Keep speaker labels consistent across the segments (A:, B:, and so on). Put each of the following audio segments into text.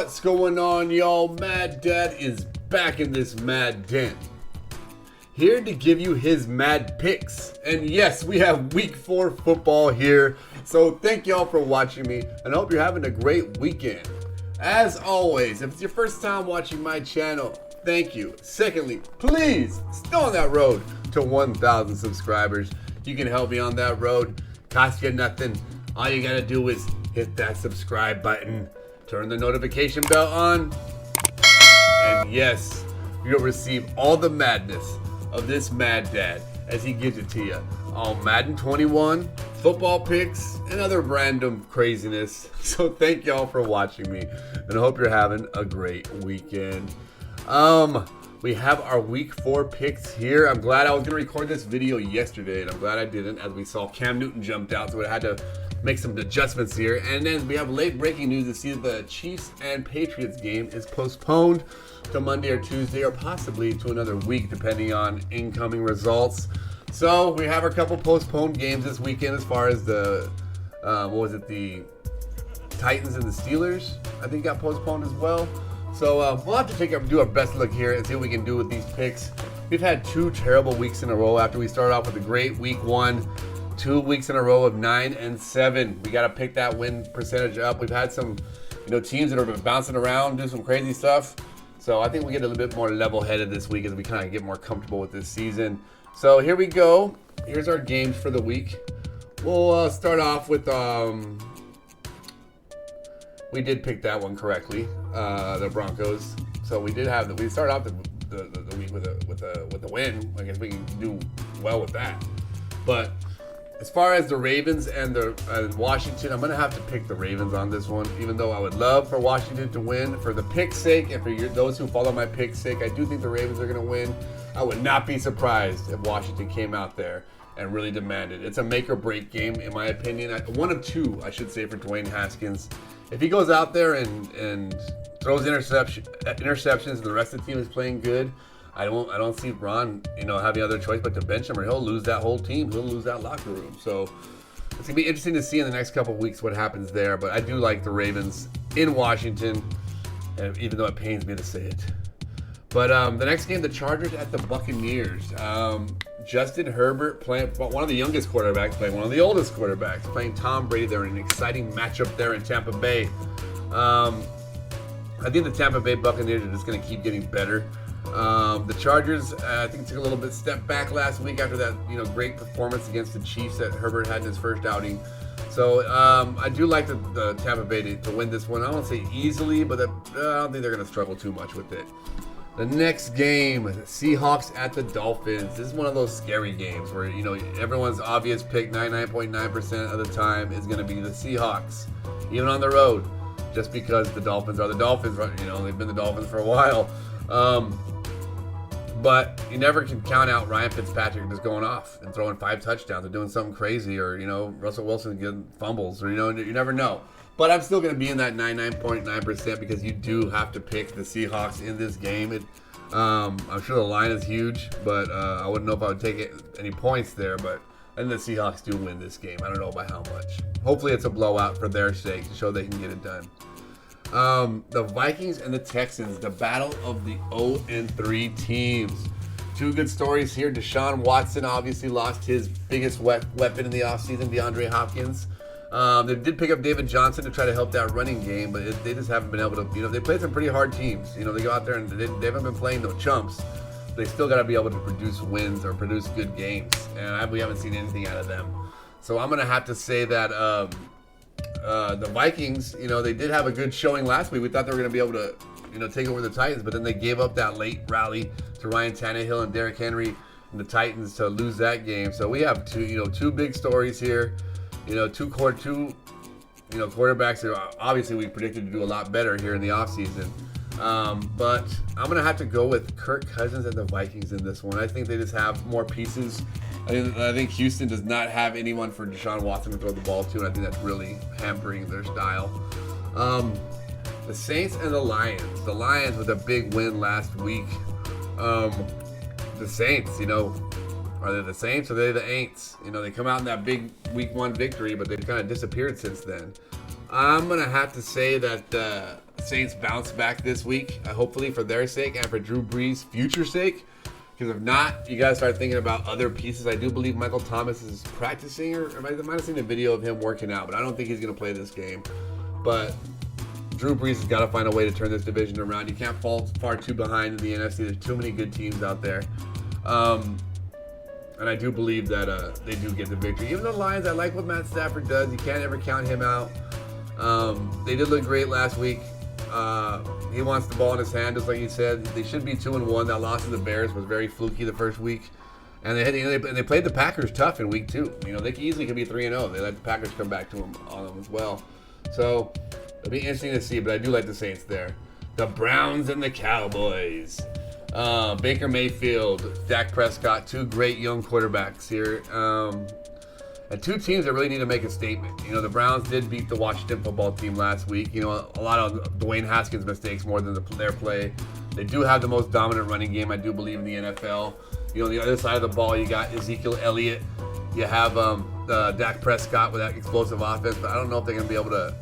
A: What's going on, y'all? Mad Dad is back in this mad den, here to give you his mad picks. And yes, we have week 4 football here, so thank y'all for watching me, and I hope you're having a great weekend. As always, if it's your first time watching my channel, thank you. Secondly, please stay on that road to 1,000 subscribers. You can help me on that road. Cost you nothing. All you gotta do is hit that subscribe button, turn the notification bell on, and yes, you'll receive all the madness of this Mad Dad as he gives it to you on Madden 21, football picks, and other random craziness. So thank y'all for watching me, and I hope you're having a great weekend. We have our week 4 picks here. I'm glad I was gonna record this video yesterday, and I'm glad I didn't, as we saw Cam Newton jumped out, so I had to make some adjustments here. And then we have late breaking news to see that the Chiefs and Patriots game is postponed to Monday or Tuesday, or possibly to another week, depending on incoming results. So we have a couple postponed games this weekend, as far as the the Titans and the Steelers, I think, got postponed as well. So we'll have to do our best look here and see what we can do with these picks. We've had 2 terrible weeks in a row after we started off with a great week 1. 2 weeks in a row of 9 and 7. We got to pick that win percentage up. We've had some, teams that are bouncing around, do some crazy stuff. So I think we get a little bit more level-headed this week as we kind of get more comfortable with this season. So here we go. Here's our games for the week. We'll start off with we did pick that one correctly, the Broncos. So we started off the week with a win. I guess we can do well with that. But as far as the Ravens and the Washington, I'm going to have to pick the Ravens on this one, even though I would love for Washington to win. For the pick's sake, and for those who follow my pick's sake, I do think the Ravens are going to win. I would not be surprised if Washington came out there and really demanded. It's a make-or-break game, in my opinion. One of 2, I should say, for Dwayne Haskins. If he goes out there and throws interceptions and the rest of the team is playing good, I don't see Ron, having other choice but to bench him, or he'll lose that whole team. He'll lose that locker room. So it's gonna be interesting to see in the next couple of weeks what happens there. But I do like the Ravens in Washington, even though it pains me to say it. But the next game, the Chargers at the Buccaneers. Justin Herbert playing one of the youngest quarterbacks, playing one of the oldest quarterbacks, playing Tom Brady. They're in an exciting matchup there in Tampa Bay. I think the Tampa Bay Buccaneers are just going to keep getting better. The Chargers, I think, took a little bit step back last week after that, great performance against the Chiefs that Herbert had in his first outing. So I do like the Tampa Bay to win this one. I don't say easily, but I don't think they're going to struggle too much with it. The next game, Seahawks at the Dolphins. This is one of those scary games where, everyone's obvious pick 99.9% of the time is going to be the Seahawks, even on the road, just because the Dolphins are the Dolphins. They've been the Dolphins for a while. But you never can count out Ryan Fitzpatrick just going off and throwing 5 touchdowns or doing something crazy, or, Russell Wilson getting fumbles, or, you never know. But I'm still going to be in that 99.9% because you do have to pick the Seahawks in this game. I'm sure the line is huge, but I wouldn't know if I would take any points there. But I think the Seahawks do win this game. I don't know by how much. Hopefully it's a blowout for their sake to show they can get it done. The Vikings and the Texans, the battle of the 0-3 teams. 2 good stories here. Deshaun Watson obviously lost his biggest weapon in the offseason, DeAndre Hopkins. They did pick up David Johnson to try to help that running game, but they just haven't been able to, they played some pretty hard teams. They go out there and they haven't been playing no chumps. They still got to be able to produce wins or produce good games, and we haven't seen anything out of them. So I'm going to have to say that the Vikings, they did have a good showing last week. We thought they were going to be able to, take over the Titans, but then they gave up that late rally to Ryan Tannehill and Derrick Henry and the Titans to lose that game. So we have 2 big stories here. 2 quarterbacks that obviously we predicted to do a lot better here in the offseason. But I'm going to have to go with Kirk Cousins and the Vikings in this one. I think they just have more pieces. I think Houston does not have anyone for Deshaun Watson to throw the ball to, and I think that's really hampering their style. The Saints and the Lions. The Lions with a big win last week. The Saints, are they the Saints or are they the Aints? They come out in that big week 1 victory, but they've kind of disappeared since then. I'm going to have to say that Saints bounce back this week, hopefully for their sake and for Drew Brees' future sake. Because if not, you got to start thinking about other pieces. I do believe Michael Thomas is practicing, or I might have seen a video of him working out, but I don't think he's going to play this game. But Drew Brees has got to find a way to turn this division around. You can't fall far too behind in the NFC. There's too many good teams out there. And I do believe that they do get the victory. Even the Lions, I like what Matt Stafford does. You can't ever count him out. They did look great last week. He wants the ball in his hand, just like he said. They should be 2-1. That loss to the Bears was very fluky the first week. And they played the Packers tough in week 2. They easily could be 3-0. They let the Packers come back to them on them as well. So it'll be interesting to see, but I do like the Saints there. The Browns and the Cowboys. Baker Mayfield, Dak Prescott, 2 great young quarterbacks here. And 2 teams that really need to make a statement. The Browns did beat the Washington football team last week. A lot of Dwayne Haskins' mistakes more than their play. They do have the most dominant running game, I do believe, in the NFL. On the other side of the ball, you got Ezekiel Elliott. You have Dak Prescott with that explosive offense, but I don't know if they're going to be able to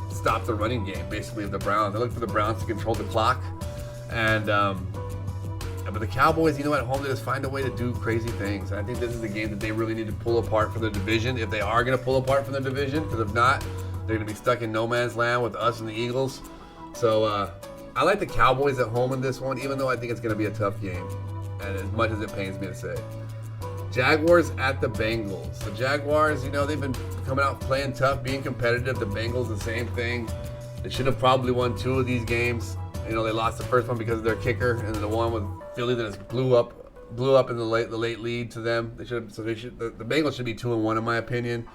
A: stop the running game, basically, of the Browns. I look for the Browns to control the clock. But the Cowboys, at home, they just find a way to do crazy things. And I think this is the game that they really need to pull apart from the division, if they are going to pull apart from the division. Because if not, they're going to be stuck in no man's land with us and the Eagles. So I like the Cowboys at home in this one, even though I think it's going to be a tough game. And as much as it pains me to say. Jaguars at the Bengals. The Jaguars, they've been coming out playing tough, being competitive. The Bengals, the same thing. They should have probably won 2 of these games. They lost the first one because of their kicker, and then the one with Philly that just blew up in the late lead to them. The Bengals should be 2-1 in my opinion.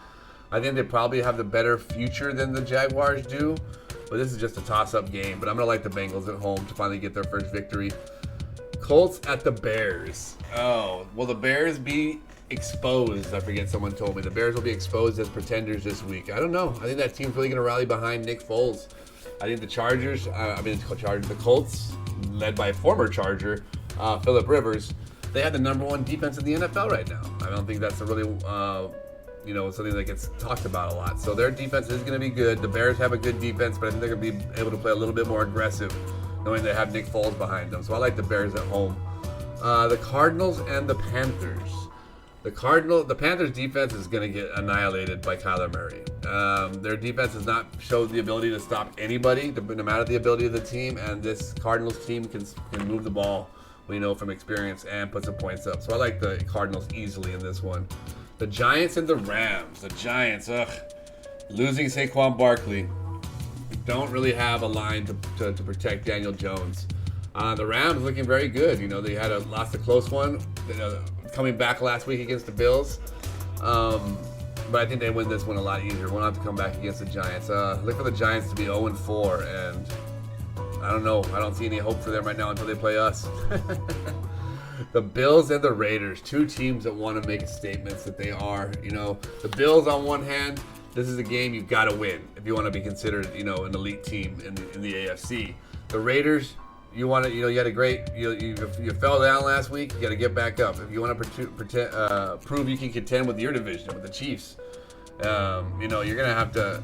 A: I think they probably have the better future than the Jaguars do, but this is just a toss-up game. But I'm gonna like the Bengals at home to finally get their first victory. Colts at the Bears. Oh, will the Bears be exposed? I forget, someone told me the Bears will be exposed as pretenders this week. I don't know. I think that team's really gonna rally behind Nick Foles. I think the Colts, led by former Charger, Phillip Rivers, they have the number 1 defense in the NFL right now. I don't think that's a really, something that gets talked about a lot. So their defense is going to be good. The Bears have a good defense, but I think they're going to be able to play a little bit more aggressive, knowing they have Nick Foles behind them. So I like the Bears at home. The Cardinals and the Panthers. The Panthers' defense is going to get annihilated by Kyler Murray. Their defense has not showed the ability to stop anybody, no matter the ability of the team, and this Cardinals team can move the ball, we know from experience, and put some points up. So I like the Cardinals easily in this one. The Giants and the Rams. The Giants, losing Saquon Barkley. Don't really have a line to protect Daniel Jones. The Rams looking very good. They had lost a close one. Coming back last week against the Bills. But I think they win this one a lot easier. Won't have to come back against the Giants. Look for the Giants to be 0-4, and I don't know. I don't see any hope for them right now until they play us. The Bills and the Raiders, 2 teams that want to make statements that they are. The Bills on one hand, this is a game you've got to win if you want to be considered, an elite team in the AFC. The Raiders, you want to, you had a great, you fell down last week. You got to get back up. If you want to prove you can contend with your division, with the Chiefs, you're gonna have to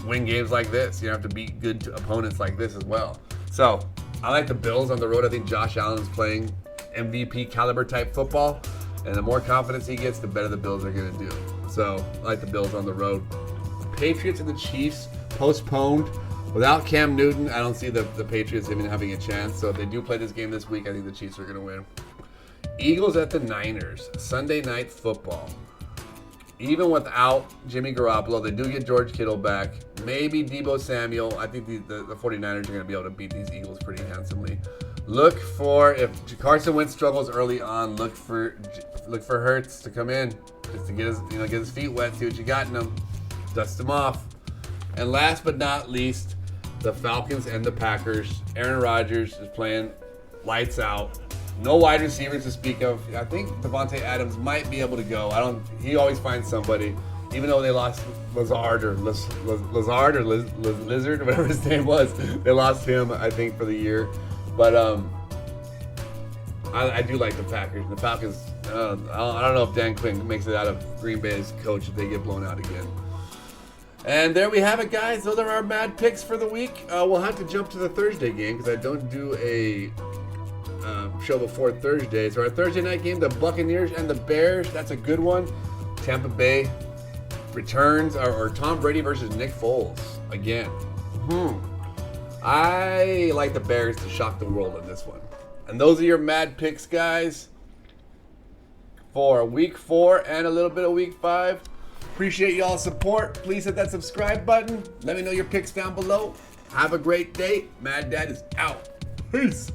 A: win games like this. You have to beat good opponents like this as well. So I like the Bills on the road. I think Josh Allen's playing MVP caliber type football, and the more confidence he gets, the better the Bills are gonna do. So I like the Bills on the road. Patriots and the Chiefs postponed. Without Cam Newton, I don't see the Patriots even having a chance. So if they do play this game this week, I think the Chiefs are going to win. Eagles at the Niners, Sunday Night Football. Even without Jimmy Garoppolo, they do get George Kittle back. Maybe Deebo Samuel. I think the 49ers are going to be able to beat these Eagles pretty handsomely. Look for, if Carson Wentz struggles early on, look for Hurts to come in just to get his feet wet, see what you got in them, dust him off. And last but not least, the Falcons and the Packers. Aaron Rodgers is playing lights out. No wide receivers to speak of. I think Devontae Adams might be able to go. He always finds somebody. Even though they lost Lazard or Lizard, whatever his name was, they lost him, I think, for the year. But I do like the Packers. The Falcons, I don't know if Dan Quinn makes it out of Green Bay as coach if they get blown out again. And there we have it, guys. Those are our mad picks for the week. We'll have to jump to the Thursday game because I don't do a show before Thursday. So our Thursday night game, the Buccaneers and the Bears, that's a good one. Tampa Bay returns, or Tom Brady versus Nick Foles again. I like the Bears to shock the world in this one. And those are your mad picks, guys, for week 4 and a little bit of week 5. Appreciate y'all's support. Please hit that subscribe button. Let me know your picks down below. Have a great day. Mad Dad is out. Peace.